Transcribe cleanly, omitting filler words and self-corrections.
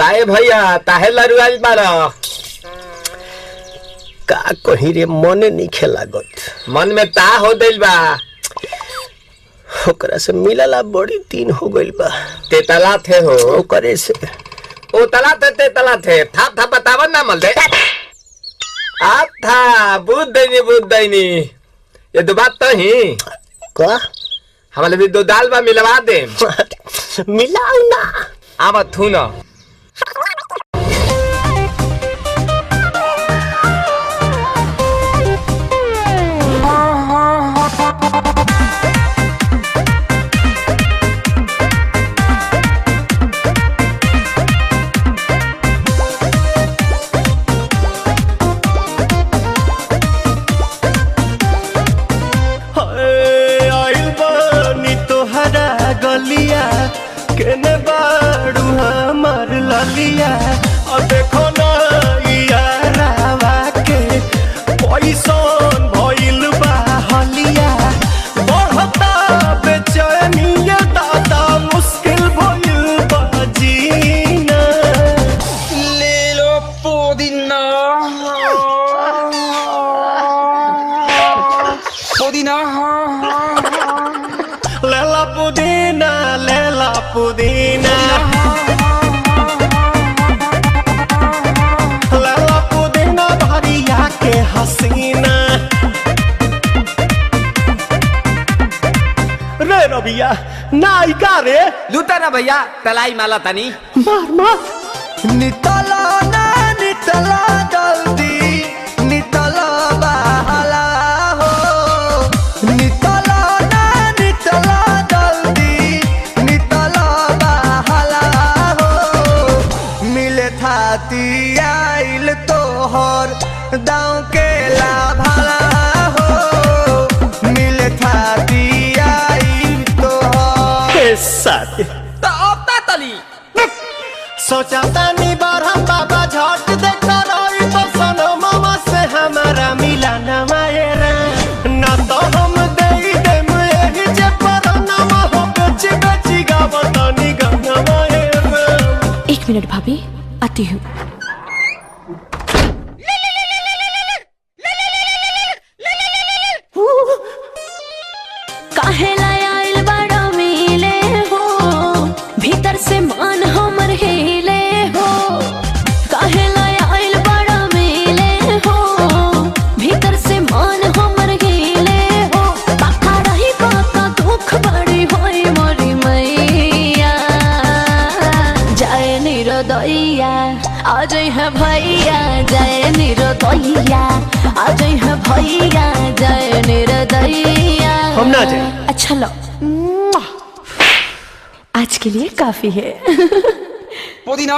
काहे भैया ताहे लरुआल बारा? का कहीं रे मने नहीं खेलागत। मन में ता हो दिल बा? ओकरा से मिलला बड़ी दिन हो गइल बा। ते तला थे हो ओकरे से ओ तला थे ते तला थे था बतावन ना मल दे आ था बुद्ध दैनी ये दो बात तो ही का हमारे भी दो दाल बा मिलवा दे मिलाऊ ना आवा थू ना केने बाड़ू हमार ललिया और देखो ना यारावा के पैसन भइल बा हलिया बढ़ता बेचैनिया दादा मुश्किल भइल बा जीना ले लो पुदीना पुदीना लेला पुदीना लेला पुदीना लेला पुदीना भरिया के हसीना रे रबिया नायिका रे लूटा ना भैया तलाई माला तनी मार मार नितला ना नितला जल्दी नितला बहाला हो नितला ना नितला जल्दी नितला बहाला हो मिले थाती आइल तोहर दाँव के लाभाला हो मिले थाती आइल तोहर साथी तो अब ता तली सोचा तानी बारहम बाबा झट देखा रही तो सनो मामा से हमारा मिला न मायरा ना तो हम दे देम यही जे पर नाम हो बेची बेची गावतानी गंगा मायरा। 1 मिनट भाभी आती हूँ। काहे लायल बड़ा मिले हो भीतर से मान हमर हिले हो काहे लायल बड़ा मिले हो भीतर से मान हमर हिले हो बाका रही बाका दुख बड़ी होई मोरी मैया जाए निरोदैया आज है भैया जाए निरोदैया आज है भैया जाए निरोदैया हम ना जाए। अच्छा लो आज के लिए काफी है पुदीना